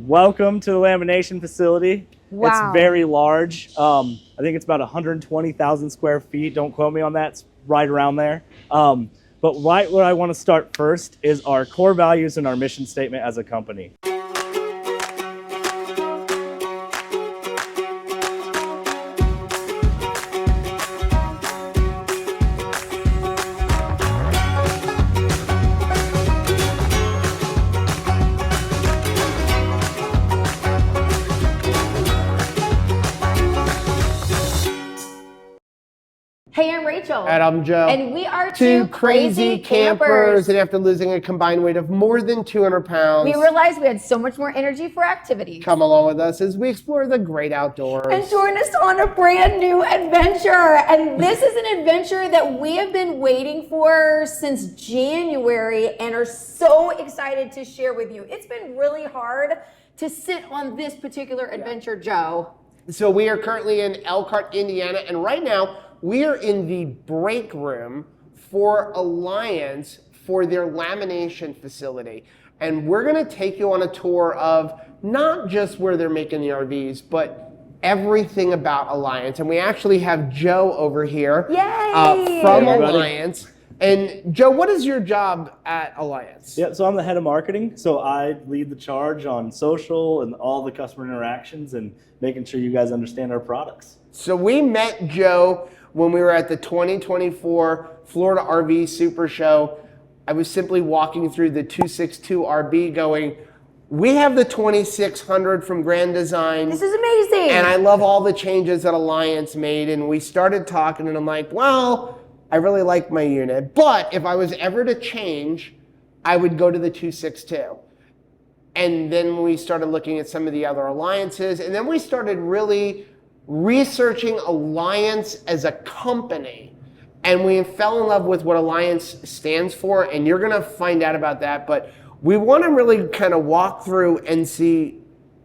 Welcome to the lamination facility. Wow. It's very large. I think it's about 120,000 square feet. Don't quote me on that. It's right around there. But right where I want to start first is our core values and our mission statement as a company. Hey, I'm Rachel. And I'm Joe. And we are two crazy campers. And after losing a combined weight of more than 200 pounds, we realized we had so much more energy for activities. Come along with us as we explore the great outdoors. And join us on a brand new adventure. And this is an adventure that we have been waiting for since January and are so excited to share with you. It's been really hard to sit on this particular adventure, Joe. So we are currently in Elkhart, Indiana, and right now we are in the break room for Alliance for their lamination facility. And we're gonna take you on a tour of not just where they're making the RVs, but everything about Alliance. And we actually have Joe over here from Alliance. And Joe, what is your job at Alliance? Yeah, so I'm the head of marketing. So I lead the charge on social and all the customer interactions and making sure you guys understand our products. So we met Joe when we were at the 2024 Florida RV Super Show. I was simply walking through the 262 RV going, we have the 2600 from Grand Design. This is amazing. And I love all the changes that Alliance made. And we started talking and I'm like, well, I really like my unit. But if I was ever to change, I would go to the 262. And then we started looking at some of the other alliances. And then we started really researching Alliance as a company. And we fell in love with what Alliance stands for. And you're going to find out about that. But we want to really kind of walk through and see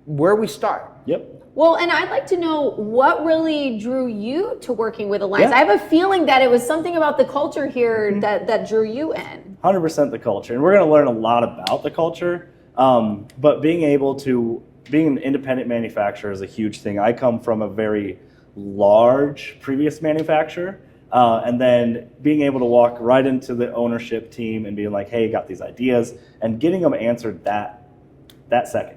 where we start. Yep. Well, and I'd like to know what really drew you to working with Alliance. Yeah. I have a feeling that it was something about the culture here that drew you in. 100% the culture. And we're going to learn a lot about the culture. But being an independent manufacturer is a huge thing. I come from a very large previous manufacturer. And then being able to walk right into the ownership team and being like, hey, got these ideas, and getting them answered that second.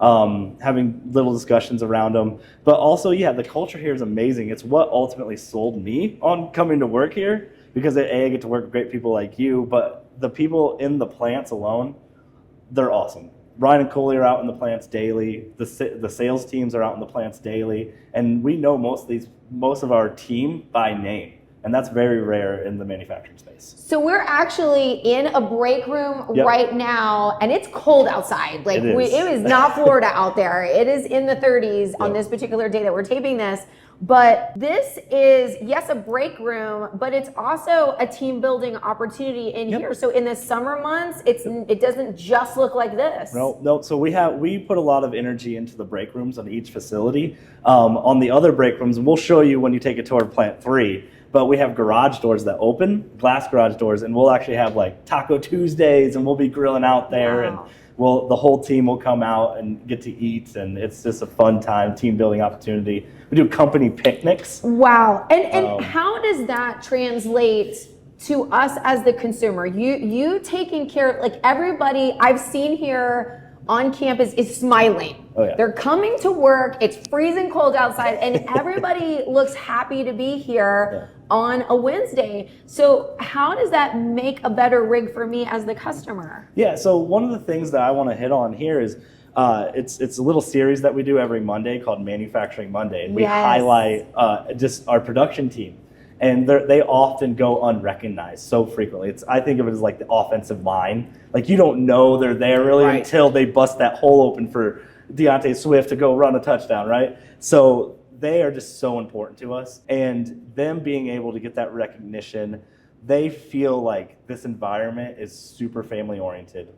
Having little discussions around them. But also, yeah, the culture here is amazing. It's what ultimately sold me on coming to work here, because I get to work with great people like you, but the people in the plants alone, they're awesome. Brian and Coley are out in the plants daily. The sales teams are out in the plants daily. And we know most of our team by name. And that's very rare in the manufacturing space. So we're actually in a break room right now, and it's cold outside. Like it is not Florida out there. It is in the 30s on this particular day that we're taping this. But this is, yes, a break room, but it's also a team building opportunity in here. So in the summer months, it doesn't just look like this. No. So we put a lot of energy into the break rooms on each facility. On the other break rooms, and we'll show you when you take a tour of Plant 3. But we have garage doors that open, glass garage doors, and we'll actually have like Taco Tuesdays, and we'll be grilling out there, and the whole team will come out and get to eat, and it's just a fun time, team building opportunity. We do company picnics. Wow, and how does that translate to us as the consumer? You taking care, like everybody I've seen here on campus is smiling. Oh, yeah. They're coming to work, it's freezing cold outside, and everybody looks happy to be here on a Wednesday. So how does that make a better rig for me as the customer? Yeah, so one of the things that I want to hit on here is it's a little series that we do every Monday called Manufacturing Monday. And we highlight just our production team. And they often go unrecognized so frequently. I think of it as like the offensive line. Like you don't know they're there really until they bust that hole open for Deontay Swift to go run a touchdown, right? So they are just so important to us. And them being able to get that recognition, they feel like this environment is super family oriented.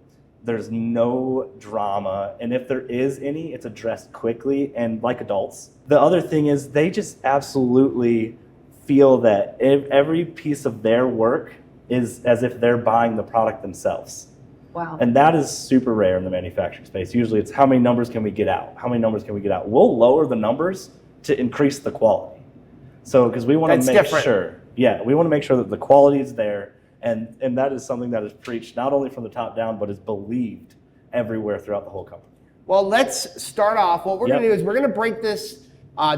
There's no drama. And if there is any, it's addressed quickly and like adults. The other thing is they just absolutely feel that every piece of their work is as if they're buying the product themselves. Wow. And that is super rare in the manufacturing space. Usually it's how many numbers can we get out? How many numbers can we get out? We'll lower the numbers to increase the quality. So, because we want to make sure, we want to make sure that the quality is there. And that is something that is preached not only from the top down, but is believed everywhere throughout the whole company. Well, let's start off. What we're going to do is we're going to break this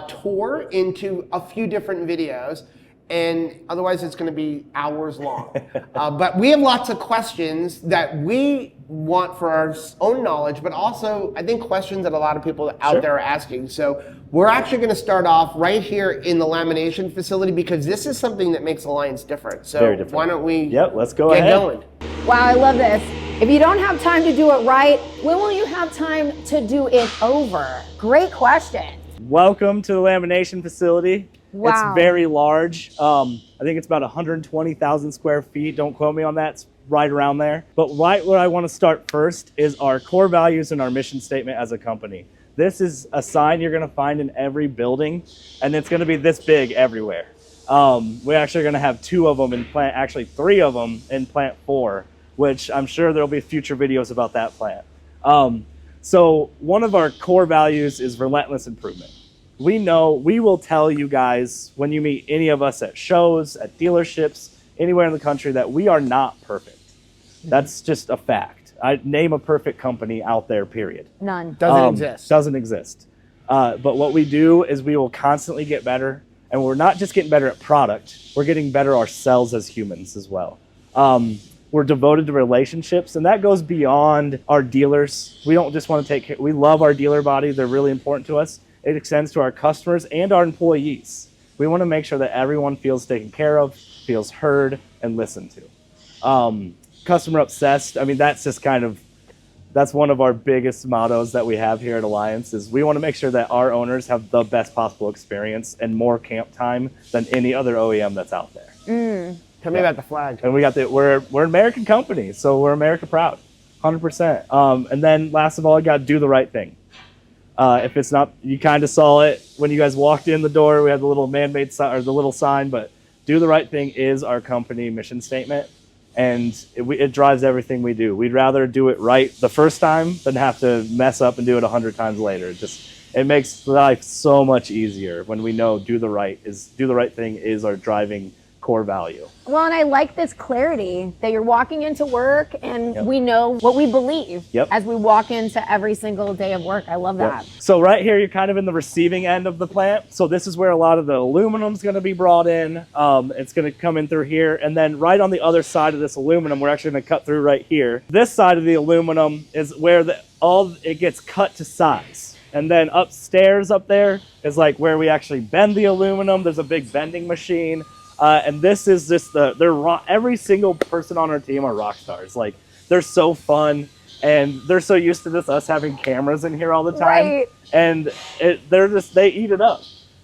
tour into a few different videos. And otherwise it's going to be hours long. But we have lots of questions that we want for our own knowledge, but also I think questions that a lot of people out there are asking. So we're actually going to start off right here in the lamination facility because this is something that makes Alliance different. So very different. Why don't we let's go get ahead. going. Wow, I love this. If you don't have time to do it right, when will you have time to do it over? Great question. Welcome to the lamination facility. Wow. It's very large. I think it's about 120,000 square feet. Don't quote me on that. It's right around there. But right where I want to start first is our core values and our mission statement as a company. This is a sign you're going to find in every building, and it's going to be this big everywhere. We're actually going to have 2 of them in plant, actually 3 of them in plant 4, which I'm sure there'll be future videos about that plant. So one of our core values is relentless improvement. We will tell you guys when you meet any of us at shows, at dealerships, anywhere in the country that we are not perfect. That's just a fact. I name a perfect company out there, period. None. Doesn't exist. Doesn't exist. But what we do is we will constantly get better, and we're not just getting better at product, we're getting better ourselves as humans as well. We're devoted to relationships, and that goes beyond our dealers. We don't just want to take care, we love our dealer body, they're really important to us. It extends to our customers and our employees. We want to make sure that everyone feels taken care of, feels heard, and listened to. Customer obsessed, I mean, that's just that's one of our biggest mottos that we have here at Alliance is we want to make sure that our owners have the best possible experience and more camp time than any other OEM that's out there. Tell me about the flag. And we're an American company, so we're America proud, 100%. And then last of all, you got to do the right thing. If it's not, you kind of saw it when you guys walked in the door. We had the little man-made sign, or the little sign, but do the right thing is our company mission statement, and it drives everything we do. We'd rather do it right the first time than have to mess up and do it 100 times later. It makes life so much easier when we know do the right thing is our driving core value. Well, and I like this clarity that you're walking into work and we know what we believe as we walk into every single day of work. I love that. So right here, you're kind of in the receiving end of the plant. So this is where a lot of the aluminum is going to be brought in. It's going to come in through here. And then right on the other side of this aluminum, we're actually going to cut through right here. This side of the aluminum is where it gets cut to size. And then upstairs up there is like where we actually bend the aluminum. There's a big bending machine. And this is just every single person on our team are rock stars. Like, they're so fun, and they're so used to us having cameras in here all the time. And they eat it up.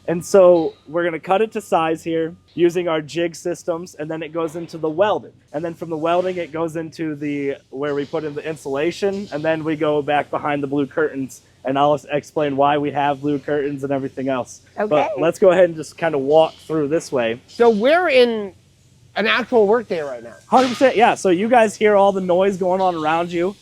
And so we're gonna cut it to size here using our jig systems, and then it goes into the welding. And then from the welding, it goes into where we put in the insulation, and then we go back behind the blue curtains, and I'll explain why we have blue curtains and everything else. Okay. But let's go ahead and just kind of walk through this way. So we're in an actual work day right now. 100%, yeah. So you guys hear all the noise going on around you,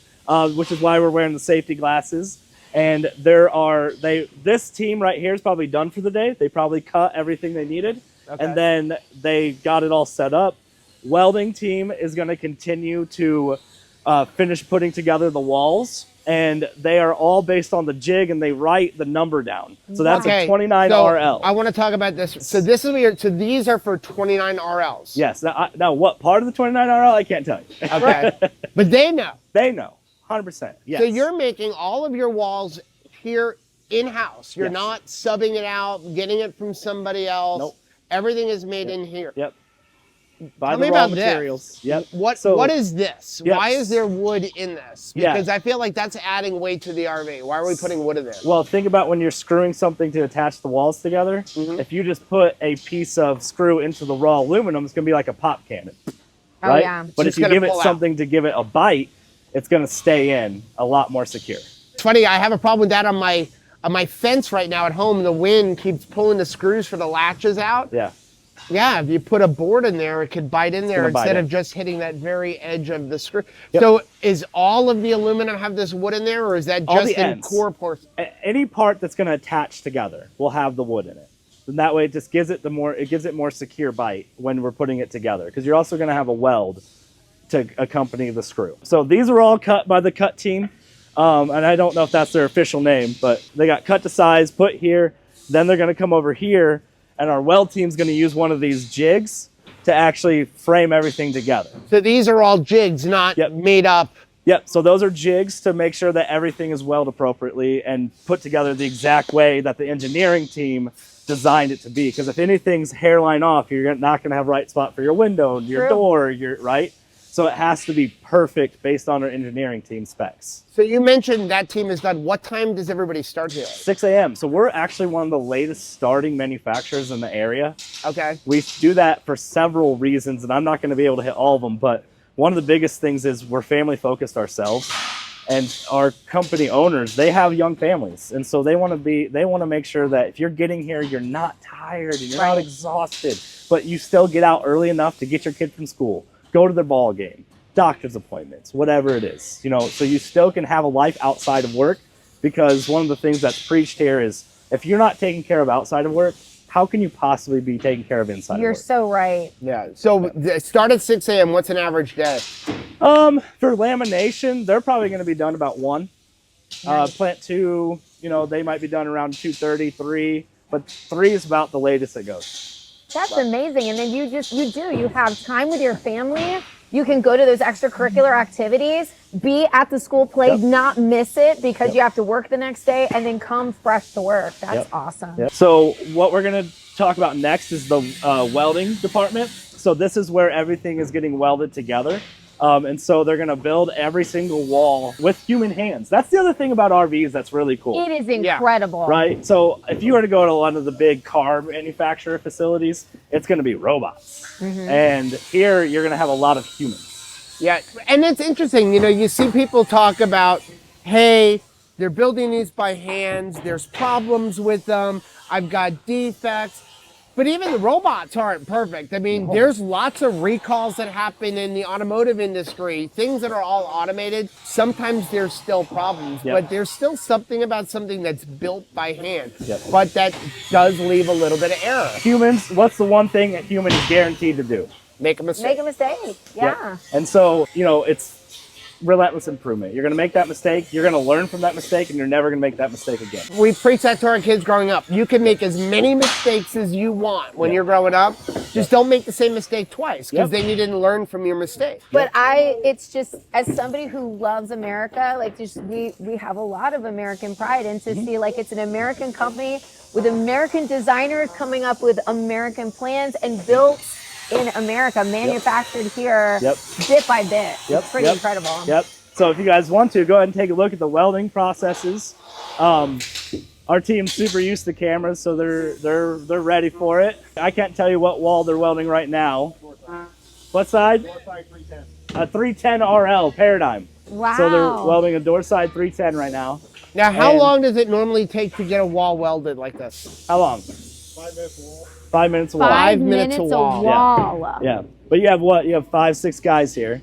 which is why we're wearing the safety glasses. And this team right here is probably done for the day. They probably cut everything they needed. Okay. And then they got it all set up. Welding team is going to continue to finish putting together the walls. And they are all based on the jig, and they write the number down. So that's a 29 RL. I want to talk about this. So this is weird. So these are for 29 RLs. Yes. Now what part of the 29 RL? I can't tell you. Okay. But they know. They know. 100%. Yes. So you're making all of your walls here in-house. You're not subbing it out, getting it from somebody else. Nope. Everything is made in here. Yep. Tell me about materials. Yep. What is this? Yep. Why is there wood in this? Because I feel like that's adding weight to the RV. Why are we putting wood in there? Well, think about when you're screwing something to attach the walls together. If you just put a piece of screw into the raw aluminum, it's going to be like a pop cannon. Right? Oh, yeah. But if you give it something to give it a bite, it's going to stay in a lot more secure. It's funny, I have a problem with that on my fence right now at home. The wind keeps pulling the screws for the latches out. Yeah. Yeah, if you put a board in there, it could bite in there instead of just hitting that very edge of the screw. So is all of the aluminum have this wood in there, or is that just in core portion? Any part that's going to attach together will have the wood in it. And that way it just gives it more secure bite when we're putting it together, because you're also going to have a weld to accompany the screw. So these are all cut by the cut team. And I don't know if that's their official name, but they got cut to size, put here, then they're going to come over here, and our weld team's going to use one of these jigs to actually frame everything together. So these are all jigs, not made up. Yep, so those are jigs to make sure that everything is welded appropriately and put together the exact way that the engineering team designed it to be. Because if anything's hairline off, you're not going to have right spot for your window, your door, right? So it has to be perfect based on our engineering team specs. So you mentioned that team is done. What time does everybody start here? 6 a.m. So we're actually one of the latest starting manufacturers in the area. Okay. We do that for several reasons, and I'm not going to be able to hit all of them, but one of the biggest things is we're family focused ourselves, and our company owners, they have young families, and so they want to make sure that if you're getting here, you're not tired and you're not exhausted, but you still get out early enough to get your kid from school, go to their ball game, doctor's appointments, whatever it is, so you still can have a life outside of work, because one of the things that's preached here is if you're not taking care of outside of work, how can you possibly be taking care of inside of work? You're so right. Yeah. So start at 6 a.m. What's an average day? For lamination, they're probably going to be done about 1. Plant 2, they might be done around 2:30, 3, but 3 is about the latest it goes. That's amazing. And then you have time with your family. You can go to those extracurricular activities, be at the school play, not miss it because you have to work the next day, and then come fresh to work. That's awesome. So what we're going to talk about next is the welding department. So this is where everything is getting welded together. And so they're going to build every single wall with human hands. That's the other thing about RVs that's really cool. It is incredible. Right? So if you were to go to one of the big car manufacturer facilities, it's going to be robots. And here you're going to have a lot of humans. Yeah, and it's interesting, you see people talk about, hey, they're building these by hands, there's problems with them, I've got defects. But even the robots aren't perfect. I mean, there's lots of recalls that happen in the automotive industry, things that are all automated. Sometimes there's still problems, but there's still something about something that's built by hand. But that does leave a little bit of error. Humans, what's the one thing a human is guaranteed to do? Make a mistake. Make a mistake, yeah. And so, it's relentless improvement. You're going to make that mistake, you're going to learn from that mistake, and you're never going to make that mistake again. We preach that to our kids growing up. You can make as many mistakes as you want when you're growing up. Just don't make the same mistake twice, because then you didn't learn from your mistake. But it's just, as somebody who loves America, we have a lot of American pride, and to see it's an American company with American designers coming up with American plans and built in America, manufactured here, bit by bit. It's pretty incredible. So if you guys want to, go ahead and take a look at the welding processes. Our team's super used to cameras, so they're ready for it. I can't tell you what wall they're welding right now. What side? Door side 310. A 310 RL Paradigm. Wow. So they're welding a door side 310 right now. Now, how long does it normally take to get a wall welded like this? How long? 5 minutes a wall. 5 minutes a wall. 5 minutes a wall. Yeah. But you have what? You have 5, 6 guys here,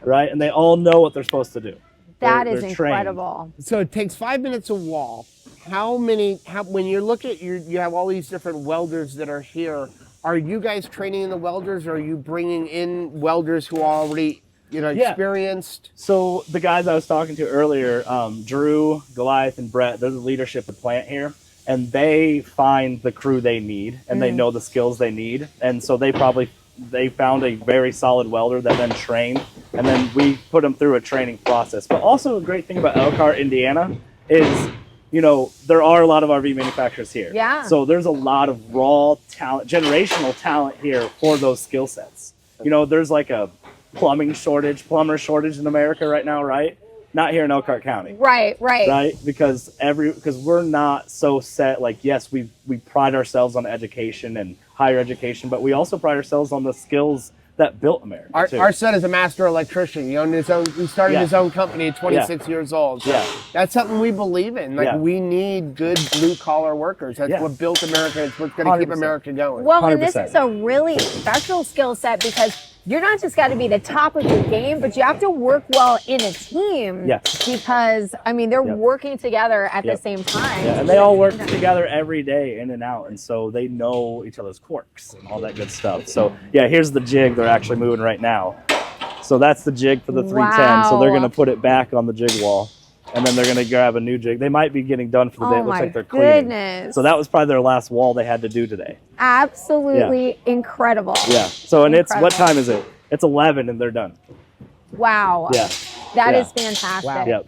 right? And they all know what they're supposed to do. That is incredible. So it takes 5 minutes a wall. When you look at you have all these different welders that are here, are you guys training the welders, or are you bringing in welders who are already, experienced? So the guys I was talking to earlier, Drew, Goliath, and Brett, they're the leadership of the plant here. And they find the crew they need, and they know the skills they need. And so they found a very solid welder that then trained, and then we put them through a training process. But also a great thing about Elkhart, Indiana is, there are a lot of RV manufacturers here. Yeah. So there's a lot of raw talent, generational talent here for those skill sets. There's like a plumber shortage in America right now, right? Not here in Elkhart County. Right. Because we're not so set, yes, we pride ourselves on education and higher education, but we also pride ourselves on the skills that built America. too. Our son is a master electrician. He owned his own. He started his own company at 26 years old. So that's something we believe in. Like we need good blue collar workers. That's what built America. It's what's going to keep America going. Well, and this is a really special skill set because you're not just got to be the top of your game, but you have to work well in a team. Yes. Because, I mean, they're working together at the same time. Yeah, and they all work together every day in and out, and so they know each other's quirks and all that good stuff. So, yeah, here's the jig they're actually moving right now. So that's the jig for the 310. So they're going to put it back on the jig wall, and then they're going to grab a new jig. They might be getting done for the day. It looks like they're cleaning. Goodness. So that was probably their last wall they had to do today. Absolutely incredible. Yeah. So, and it's, what time is it? It's 11 and they're done. Wow. Yeah. That is fantastic. Wow. Yep.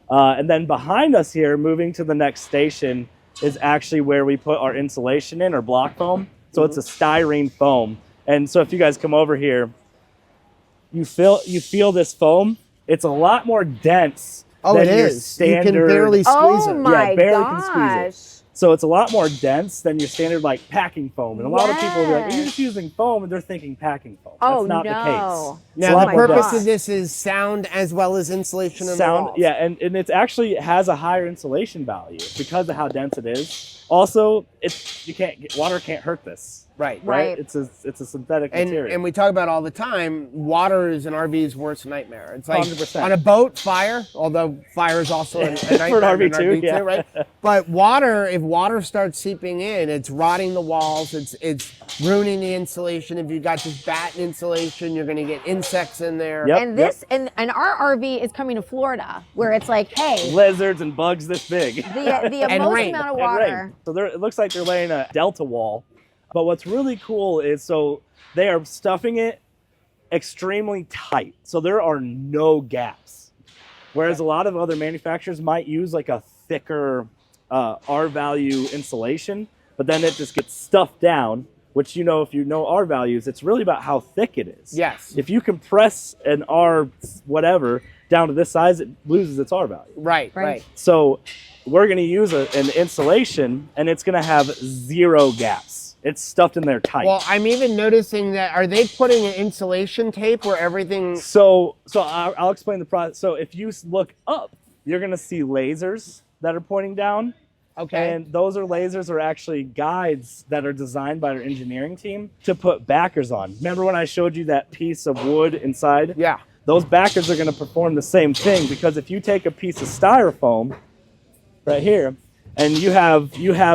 And then behind us here, moving to the next station, is actually where we put our insulation in, or block foam. So it's a styrene foam. And so if you guys come over here, you feel this foam. It's a lot more dense than your standard. You can barely squeeze it. Oh my barely can gosh. squeeze it. So it's a lot more dense than your standard like packing foam. And a lot of people will be like, you're just using foam, and they're thinking packing foam. That's not the case. Now the purpose of this is sound as well as insulation in the walls. Yeah, and it actually has a higher insulation value because of how dense it is. Also, water can't hurt this. Right. It's a synthetic material. And we talk about all the time, water is an RV's worst nightmare. It's like 100%. On a boat, fire, although fire is also a nightmare for an RV too, right? But water, if water starts seeping in, it's rotting the walls, it's ruining the insulation. If you've got just batten insulation, you're gonna get insects in there. And and our RV is coming to Florida, where it's like, hey, lizards and bugs this big. The most amount of water. So it looks like they're laying a delta wall. But what's really cool is, so they are stuffing it extremely tight. So there are no gaps. Whereas a lot of other manufacturers might use like a thicker R value insulation, but then it just gets stuffed down, which, you know, if you know R values, it's really about how thick it is. Yes. If you compress an R whatever down to this size, it loses its R value. Right. So we're going to use an insulation, and it's going to have 0 gaps. It's stuffed in there tight. Well, I'm even noticing that, are they putting an insulation tape where everything... So I'll explain the process. So if you look up, you're going to see lasers that are pointing down. Okay. And those lasers are actually guides that are designed by our engineering team to put backers on. Remember when I showed you that piece of wood inside? Yeah. Those backers are going to perform the same thing, because if you take a piece of styrofoam right here, and you have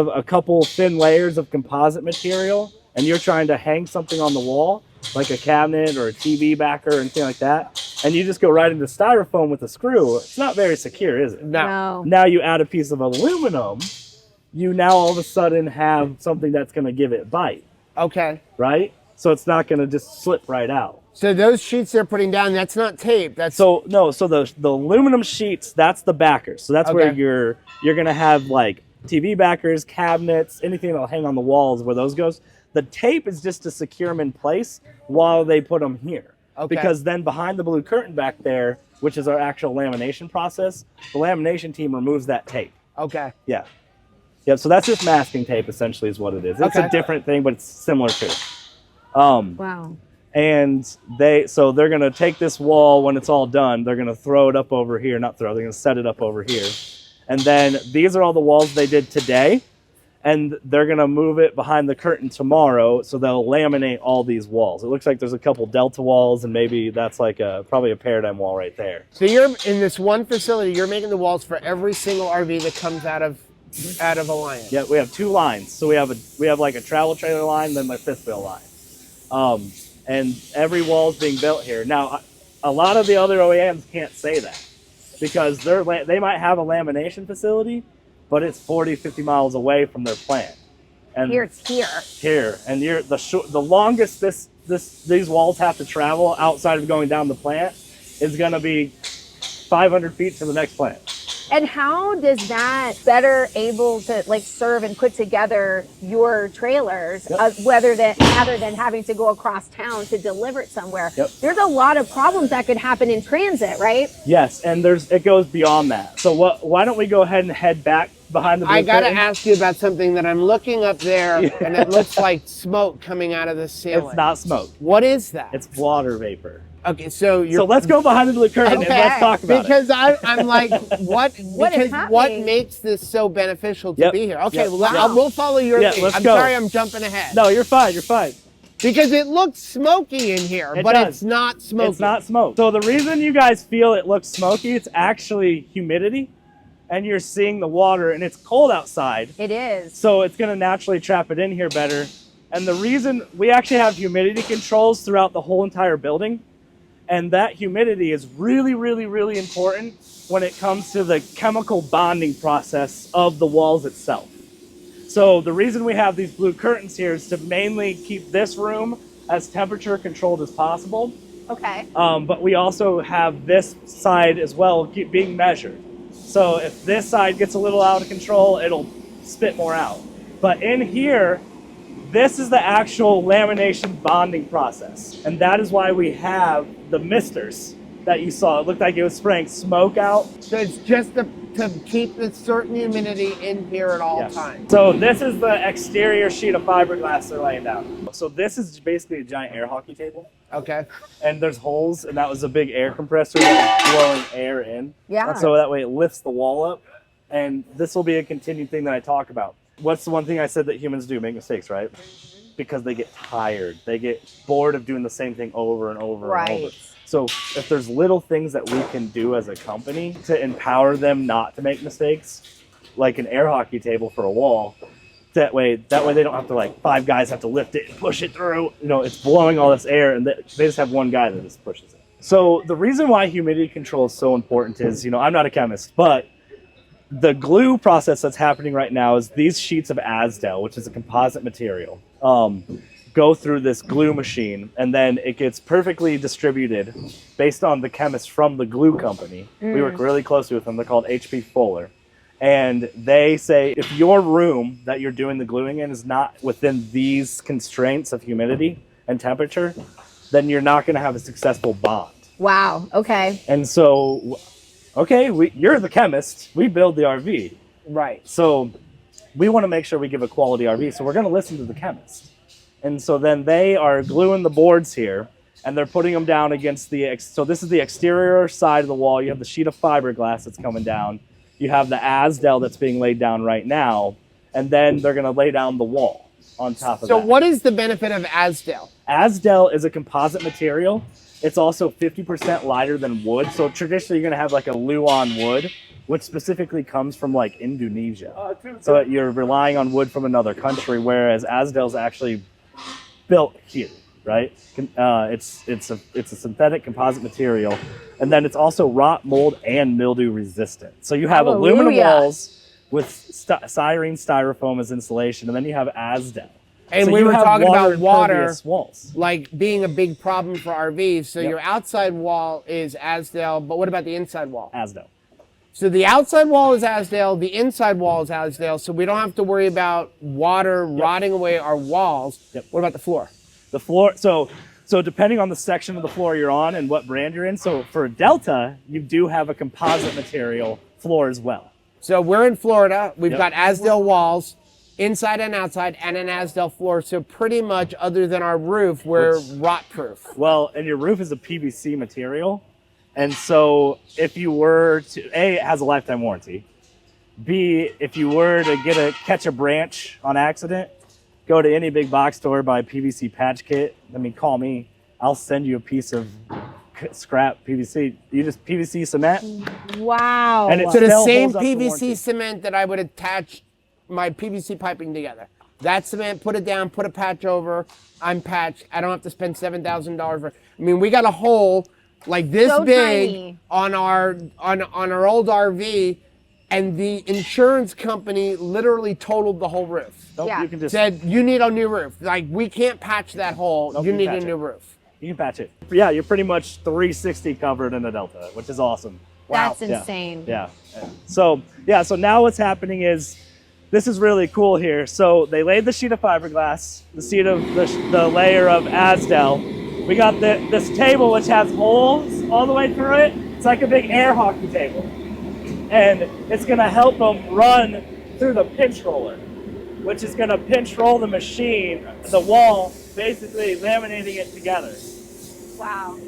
a couple thin layers of composite material, and you're trying to hang something on the wall, like a cabinet or a TV backer or anything like that, and you just go right into styrofoam with a screw, it's not very secure, is it? No. Now you add a piece of aluminum, you now all of a sudden have something that's going to give it bite. Okay. Right? So it's not going to just slip right out. So those sheets they're putting down, that's not tape. That's So the aluminum sheets, that's the backers. So that's where you're going to have like TV backers, cabinets, anything that'll hang on the walls, where those goes. The tape is just to secure them in place while they put them here. Okay. Because then behind the blue curtain back there, which is our actual lamination process, the lamination team removes that tape. Okay. Yeah. Yep, so that's just masking tape, essentially, is what it is. It's a different thing, but it's similar to it. Wow. And they're going to take this wall when it's all done. They're going to throw it up over here. They're going to set it up over here. And then these are all the walls they did today. And they're going to move it behind the curtain tomorrow. So they'll laminate all these walls. It looks like there's a couple delta walls, and maybe that's like probably a paradigm wall right there. So you're in this one facility, you're making the walls for every single RV that comes out of Alliance. Yeah, we have 2 lines. So we have like a travel trailer line, then my fifth wheel line. And every wall is being built here. Now, a lot of the other OEMs can't say that, because they might have a lamination facility, but it's 40, 50 miles away from their plant. And here it's here. Here, and the longest these walls have to travel outside of going down the plant is going to be 500 feet to the next plant. And how does that better able to like serve and put together your trailers, rather than having to go across town to deliver it somewhere? There's a lot of problems that could happen in transit, right? Yes, and it goes beyond that. So why don't we go ahead and head back behind the blue I got to curtain? ask you about something that I'm looking up there, and it looks like smoke coming out of the ceiling. It's not smoke. What is that? It's water vapor. Okay, so let's go behind the blue curtain and let's talk about because it. I'm like, what makes this so beneficial to be here? Okay, we'll follow your lead. I'm sorry I'm jumping ahead. No, you're fine, you're fine. Because it looks smoky in here, it's not smoky. It's not smoke. So the reason you guys feel it looks smoky, it's actually humidity, and you're seeing the water, and it's cold outside. It is. So it's gonna naturally trap it in here better. And the reason we actually have humidity controls throughout the whole entire building, and that humidity is really, really, really important when it comes to the chemical bonding process of the walls itself. So the reason we have these blue curtains here is to mainly keep this room as temperature controlled as possible. Okay. But we also have this side as well keep being measured. So if this side gets a little out of control, it'll spit more out. But in here, this is the actual lamination bonding process. And that is why we have the misters that you saw. It looked like it was spraying smoke out. So it's just to keep the certain humidity in here at all times. So this is the exterior sheet of fiberglass they're laying down. So this is basically a giant air hockey table. Okay. And there's holes, and that was a big air compressor that was blowing air in. Yeah. And so that way it lifts the wall up. And this will be a continued thing that I talk about. What's the one thing I said that humans do? Make mistakes, right? Because they get tired. They get bored of doing the same thing over and over and over. So if there's little things that we can do as a company to empower them not to make mistakes, like an air hockey table for a wall, that way they don't have to, like, 5 guys have to lift it and push it through. You know, it's blowing all this air, and they just have one guy that just pushes it. So the reason why humidity control is so important is, you know, I'm not a chemist, but the glue process that's happening right now is these sheets of Asdel, which is a composite material, go through this glue machine, and then it gets perfectly distributed based on the chemists from the glue company. We work really closely with them. They're called HP Fuller. And they say if your room that you're doing the gluing in is not within these constraints of humidity and temperature, then you're not going to have a successful bond. Wow. Okay. And so, you're the chemist. We build the RV. Right. So we want to make sure we give a quality RV. So we're going to listen to the chemist. And so then they are gluing the boards here, and they're putting them down against so this is the exterior side of the wall. You have the sheet of fiberglass that's coming down. You have the Asdel that's being laid down right now, and then they're going to lay down the wall on top of that. So what is the benefit of Asdel? Asdel is a composite material. It's also 50% lighter than wood. So traditionally, you're going to have like a Luan wood, which specifically comes from like Indonesia. So you're relying on wood from another country, whereas Asdel is actually built here, right? It's a synthetic composite material, and then it's also rot, mold, and mildew resistant. So you have aluminum walls with styrene styrofoam as insulation, and then you have Asdel. And so we were talking about water walls, like being a big problem for RVs. So your outside wall is Asdel, but what about the inside wall? Asdel. So the outside wall is Asdel, the inside wall is Asdel, so we don't have to worry about water rotting away our walls. What about the floor? The floor, so depending on the section of the floor you're on and what brand you're in, so for Delta, you do have a composite material floor as well. So we're in Florida, we've got Asdel walls, inside and outside, and an Asdel floor, so pretty much other than our roof, we're rot-proof. Well, and your roof is a PVC material. And so if you were to, A, it has a lifetime warranty. B, if you were to catch a branch on accident, go to any big box store, buy a PVC patch kit. I mean, call me. I'll send you a piece of scrap PVC. You just PVC cement. Wow. And it's so the same PVC cement that I would attach my PVC piping together. That cement, put it down, put a patch over, I'm patched. I don't have to spend $7,000 for, I mean, we got a hole like this big tiny on our old RV, and the insurance company literally totaled the whole roof. You can just said you need a new roof. Like, we can't patch that hole. You need a new roof. You can patch it. Yeah, you're pretty much 360 covered in a Delta, which is awesome. Wow. That's insane. Yeah. So now what's happening is, this is really cool here. So they laid the sheet of fiberglass, the sheet of the layer of Asdel. We got this table which has holes all the way through it. It's like a big air hockey table. And it's gonna help them run through the pinch roller, which is gonna pinch roll the machine, the wall, basically laminating it together. Wow.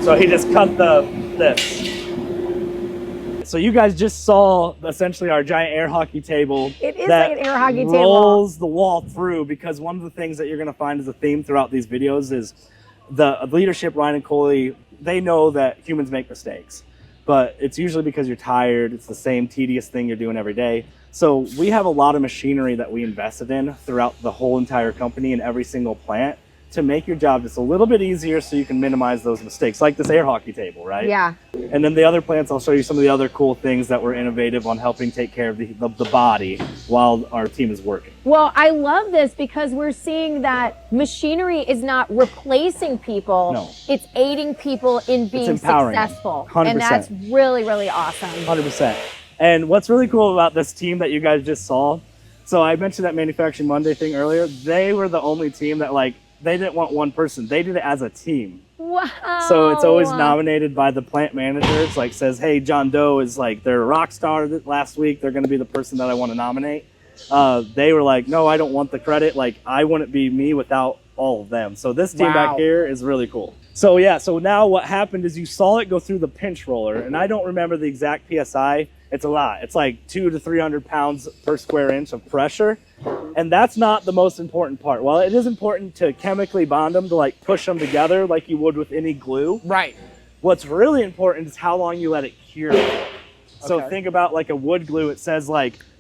So he just cut this. So you guys just saw essentially our giant air hockey table. It is that like an air hockey table. rolls the wall through, because one of the things that you're gonna find as a theme throughout these videos is the leadership, Ryan and Coley, they know that humans make mistakes, but it's usually because you're tired. It's the same tedious thing you're doing every day. So we have a lot of machinery that we invested in throughout the whole entire company in every single plant to make your job just a little bit easier so you can minimize those mistakes, like this air hockey table, right? Yeah. And then the other plants, I'll show you some of the other cool things that were innovative on helping take care of the body while our team is working. Well, I love this because we're seeing that machinery is not replacing people. No. It's aiding people in being empowering them. successful. 100%. And that's really, really awesome. 100%. And what's really cool about this team that you guys just saw, so I mentioned that Manufacturing Monday thing earlier, they were the only team that they didn't want one person. They did it as a team. Wow. So it's always nominated by the plant managers, says, hey, John Doe is they're a rock star last week. They're going to be the person that I want to nominate. They were like, no, I don't want the credit. I wouldn't be me without all of them. So this team back here is really cool. So yeah, so now what happened is you saw it go through the pinch roller, and I don't remember the exact PSI. It's a lot. It's like 200 to 300 pounds per square inch of pressure. And that's not the most important part. While it is important to chemically bond them, to push them together like you would with any glue. Right. What's really important is how long you let it cure. So think about a wood glue. It says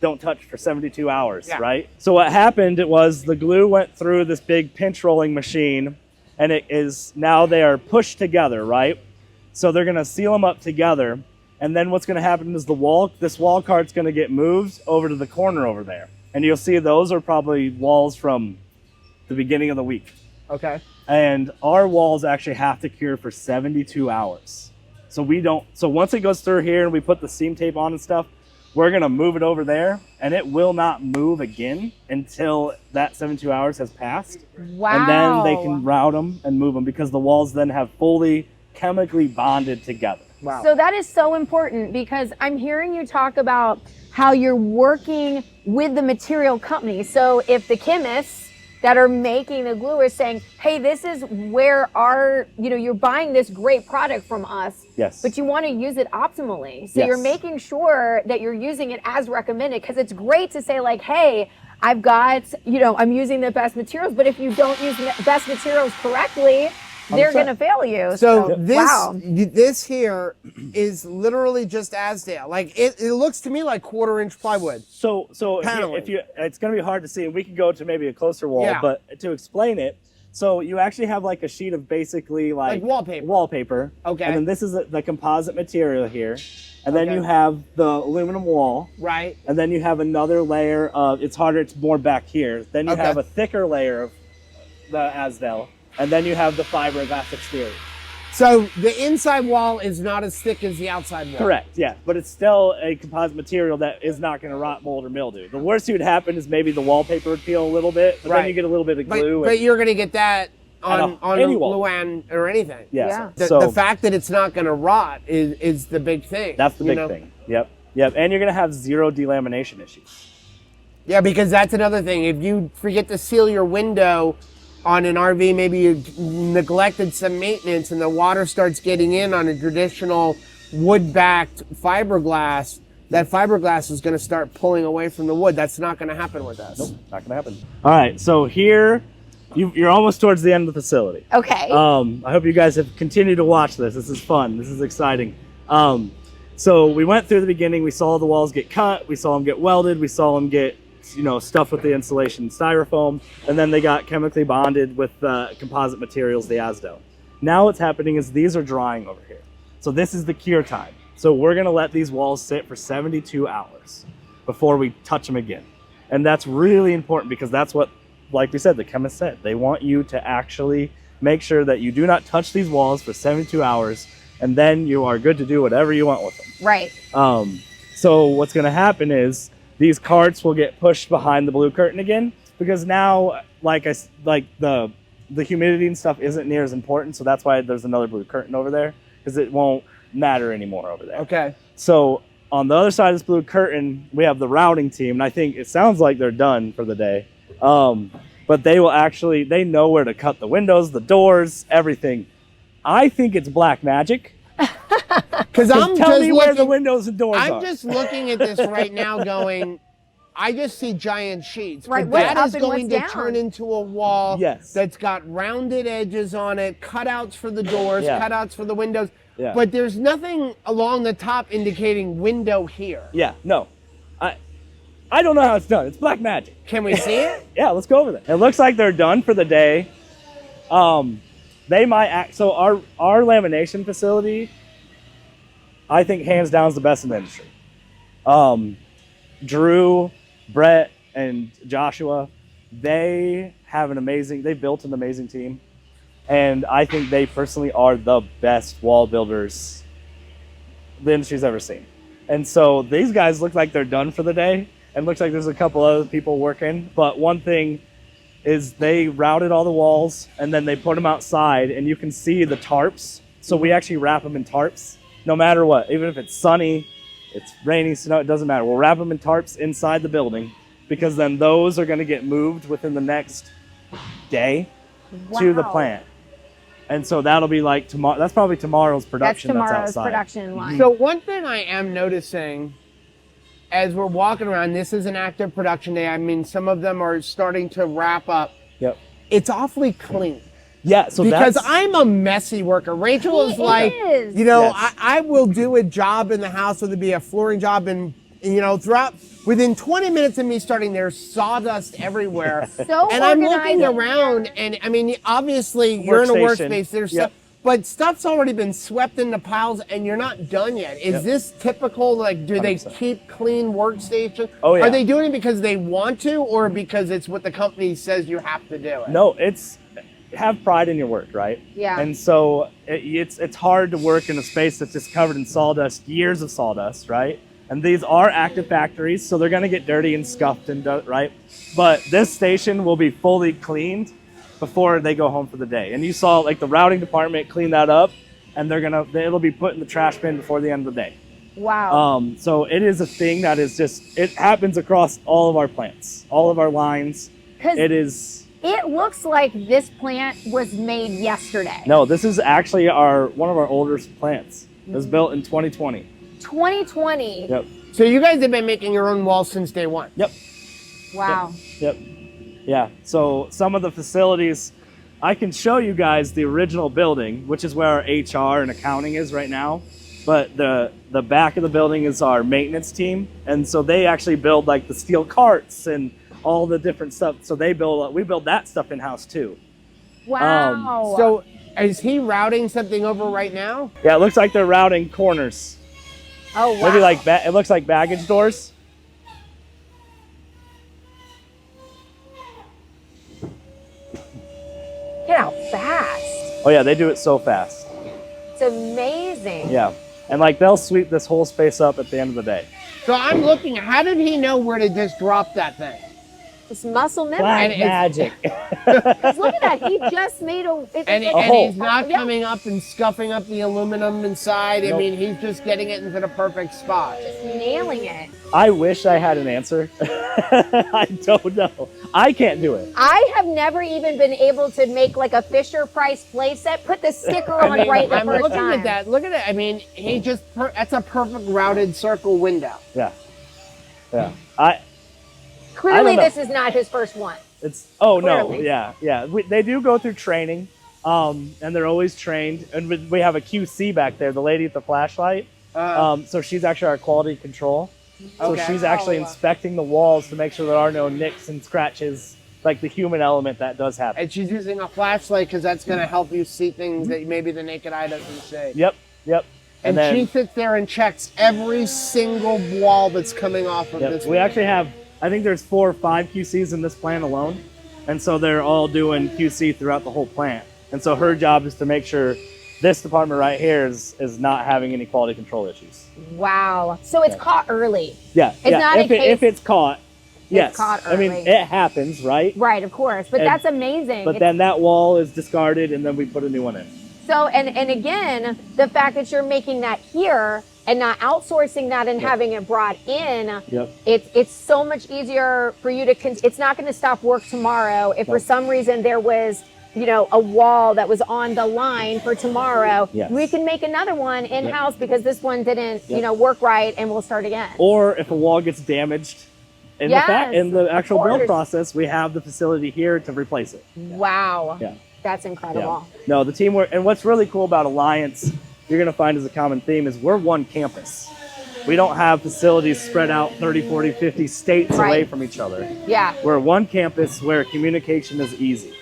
don't touch for 72 hours, right? So what happened was the glue went through this big pinch rolling machine, and now they are pushed together, right? So they're gonna seal them up together. And then what's gonna happen is this wall cart's gonna get moved over to the corner over there. And you'll see those are probably walls from the beginning of the week. Okay. And our walls actually have to cure for 72 hours. So once it goes through here and we put the seam tape on and stuff, we're gonna move it over there, and it will not move again until that 72 hours has passed. Wow. And then they can route them and move them, because the walls then have fully chemically bonded together. Wow. So that is so important, because I'm hearing you talk about how you're working with the material company. So if the chemists that are making the glue are saying, hey, this is where you're buying this great product from us, yes, but you want to use it optimally. So yes, you're making sure that you're using it as recommended, because it's great to say hey, I've got, I'm using the best materials, but if you don't use the best materials correctly, they're going to fail you. So wow. this here is literally just Asdale. It looks to me like 1/4-inch plywood. So if you it's going to be hard to see, and we could go to maybe a closer wall, but to explain it, so you actually have a sheet of basically like wallpaper. Okay. And then this is the composite material here. And then you have the aluminum wall. Right. And then you have another layer of, it's more back here. Then you have a thicker layer of the Asdel. And then you have the fiberglass exterior. So the inside wall is not as thick as the outside wall. Correct, yeah. But it's still a composite material that is not going to rot, mold, or mildew. The worst that would happen is maybe the wallpaper would peel a little bit, but then you get a little bit of glue. But you're going to get that on any wall. Luan or anything. Yes. Yeah. The fact that it's not going to rot is the big thing. That's the big thing. Yep. And you're going to have zero delamination issues. Yeah, because that's another thing. If you forget to seal your window on an RV, maybe you neglected some maintenance and the water starts getting in on a traditional wood-backed fiberglass, that fiberglass is going to start pulling away from the wood. That's not going to happen with us. Nope, not going to happen. All right, so here, you're almost towards the end of the facility. Okay. I hope you guys have continued to watch this. This is fun. This is exciting. So we went through the beginning. We saw the walls get cut. We saw them get welded. We saw them get stuff with the insulation styrofoam, and then they got chemically bonded with composite materials, the Asdo. Now what's happening is these are drying over here. So this is the cure time. So we're gonna let these walls sit for 72 hours before we touch them again. And that's really important, because that's what, like we said, the chemist said. They want you to actually make sure that you do not touch these walls for 72 hours and then you are good to do whatever you want with them. Right. So what's going to happen is these carts will get pushed behind the blue curtain again, because now, like the humidity and stuff isn't near as important. So that's why there's another blue curtain over there, because it won't matter anymore over there. Okay. So on the other side of this blue curtain, we have the routing team, and I think it sounds like they're done for the day. But they know where to cut the windows, the doors, everything. I think it's black magic. Because tell me where the windows and doors are. I'm just looking at this right now going, I just see giant sheets. Right, But that what's is up and going what's to down? turn into a wall Yes. that's got rounded edges on it, cutouts for the doors, Yeah. cutouts for the windows. Yeah. But there's nothing along the top indicating window here. Yeah, no. I don't know how it's done. It's black magic. Can we see it? Yeah, let's go over there. It looks like they're done for the day. They might so our lamination facility, I think hands down is the best in the industry. Drew, Brett, and Joshua, they built an amazing team. And I think they personally are the best wall builders the industry's ever seen. And so these guys look like they're done for the day, and looks like there's a couple other people working. But one thing is they routed all the walls, and then they put them outside, and you can see the tarps. So we actually wrap them in tarps, no matter what. Even if it's sunny, it's rainy, snow, it doesn't matter. We'll wrap them in tarps inside the building, because then those are going to get moved within the next day to the Wow. plant. And so that'll be like tomorrow. That's probably tomorrow's production. That's tomorrow's outside. production line. So one thing I am noticing as we're walking around, this is an active production day. I mean, some of them are starting to wrap up. Yep. It's awfully clean. Yeah. So Because that's, I'm a messy worker. Rachel is He like, is. you know, Yes. I will do a job in the house, whether it be a flooring job, and you know, within 20 minutes of me starting, there's sawdust everywhere. So And I'm looking organized. around, and I mean, obviously you're in a Workstation. workspace. There's Yep. stuff, but stuff's already been swept into piles, and you're not done yet. Is Yep. this typical? Like, do they 100%. keep clean workstations? Oh, yeah. Are they doing it because they want to, or because it's what the company says you have to do it? no, it's have pride in your work, right? Yeah. And so it's hard to work in a space that's just covered in sawdust, years of sawdust, right? And these are active factories, so they're going to get dirty and scuffed and right. But this station will be fully cleaned before they go home for the day. And you saw like the routing department clean that up, and it'll be put in the trash bin before the end of the day. Wow. So it is a thing that is it happens across all of our plants, all of our lines. 'Cause It is. it looks like this plant was made yesterday. No, this is actually one of our older plants. It was built in 2020. 2020. Yep. So you guys have been making your own walls since day one. Yep. Wow. Yep. Yeah. So some of the facilities, I can show you guys the original building, which is where our HR and accounting is right now. But the back of the building is our maintenance team, and so they actually build like the steel carts and all the different stuff. So we build that stuff in house too. Wow. So is he routing something over right now? Yeah, it looks like they're routing corners. oh wow. Maybe like it looks like baggage doors. Look at how fast. Oh yeah, they do it so fast. It's amazing. Yeah, and like they'll sweep this whole space up at the end of the day. So I'm looking, how did he know where to just drop that thing? It's muscle memory. Black it's- magic. 'Cause look at that. He just made And hole. he's not Yeah. coming up and scuffing up the aluminum inside. I Nope. mean, he's just getting it into the perfect spot. nailing it. I wish I had an answer. I don't know. I can't do it. I have never even been able to make like a Fisher Price playset. Put the sticker on I mean, right the I'm first looking time. at that. Look at it. I mean, that's a perfect routed circle window. Yeah. Yeah. Clearly, know. this is not his first one. No. Clearly. Yeah. They do go through training, and they're always trained. And we have a QC back there, the lady with the flashlight. So she's actually our quality control. So Okay. she's actually Oh. inspecting the walls to make sure there are no nicks and scratches, like the human element that does happen. And she's using a flashlight because that's going to help you see things that maybe the naked eye doesn't see. Yep. And then, she sits there and checks every single wall that's coming off of this. we actually have, I think there's 4 or 5 QCs in this plant alone. And so they're all doing QC throughout the whole plant. And so her job is to make sure This department right here is not having any quality control issues. Wow. So it's caught early. Yeah. It's not a case if it's caught. Yes. Caught I mean, early. it happens, right? Right, of course. But that's amazing. But then that wall is discarded and then we put a new one in. So, and again, the fact that you're making that here and not outsourcing that and having it brought in, it's so much easier for you to, it's not going to stop work tomorrow. If for some reason there was, you know, a wall that was on the line for tomorrow, we can make another one in-house because this one didn't, you know, work right, and we'll start again. Or if a wall gets damaged in the actual build process, we have the facility here to replace it. Wow. Yeah. That's incredible. Yeah. No, the teamwork, and what's really cool about Alliance, you're going to find as a common theme, is we're one campus. We don't have facilities spread out 30, 40, 50 states away from each other. Yeah. We're one campus where communication is easy.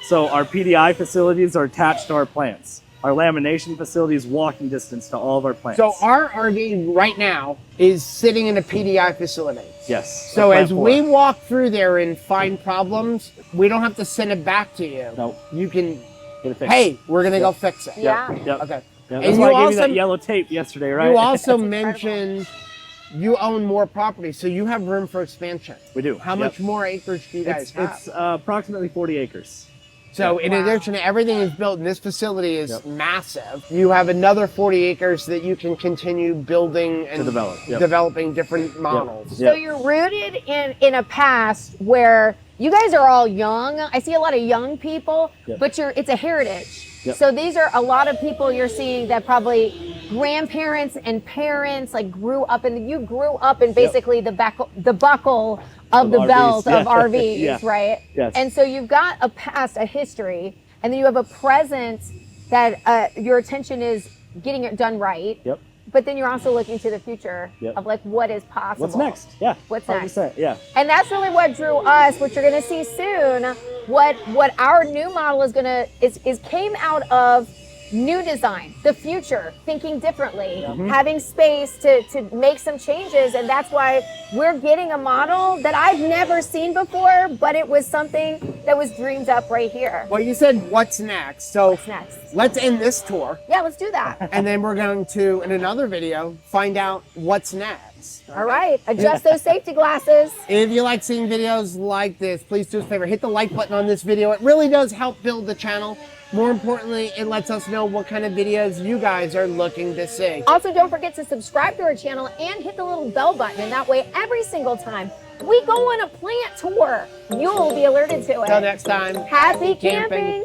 So our PDI facilities are attached to our plants. Our lamination facility is walking distance to all of our plants. So our RV right now is sitting in a PDI facility. Yes. So as we walk through there and find problems, we don't have to send it back to you. No. You can, hey, we're going to go fix it. Yeah. Yep. Okay. Yeah, that's why I gave you that yellow tape yesterday, right? You also mentioned you own more property, so you have room for expansion. We do. How much more acres do you guys have? It's approximately 40 acres. So in addition to everything is built, and this facility is massive, you have another 40 acres that you can continue building and developing different models. So you're rooted in a past where you guys are all young. I see a lot of young people, but it's a heritage. So these are a lot of people you're seeing that probably grandparents and parents like grew up in, you grew up in basically the buckle of the belt of RVs, right? Yes. And so you've got a past, a history, and then you have a present that your attention is getting it done right. Yep. But then you're also looking to the future of like what is possible. What's next? Yeah. What's next? Yeah. And that's really what drew us, what you're gonna see soon, what our new model is gonna is came out of new design, the future, thinking differently, having space to make some changes. And that's why we're getting a model that I've never seen before, but it was something that was dreamed up right here. Well, you said what's next. So what's next? Let's end this tour. Yeah, let's do that. And then we're going to, in another video, find out what's next. All right, adjust those safety glasses. If you like seeing videos like this, please do us a favor, hit the like button on this video. It really does help build the channel. More importantly, it lets us know what kind of videos you guys are looking to see. Also, don't forget to subscribe to our channel and hit the little bell button, and that way every single time we go on a plant tour, you'll be alerted to it. Until next time, happy camping.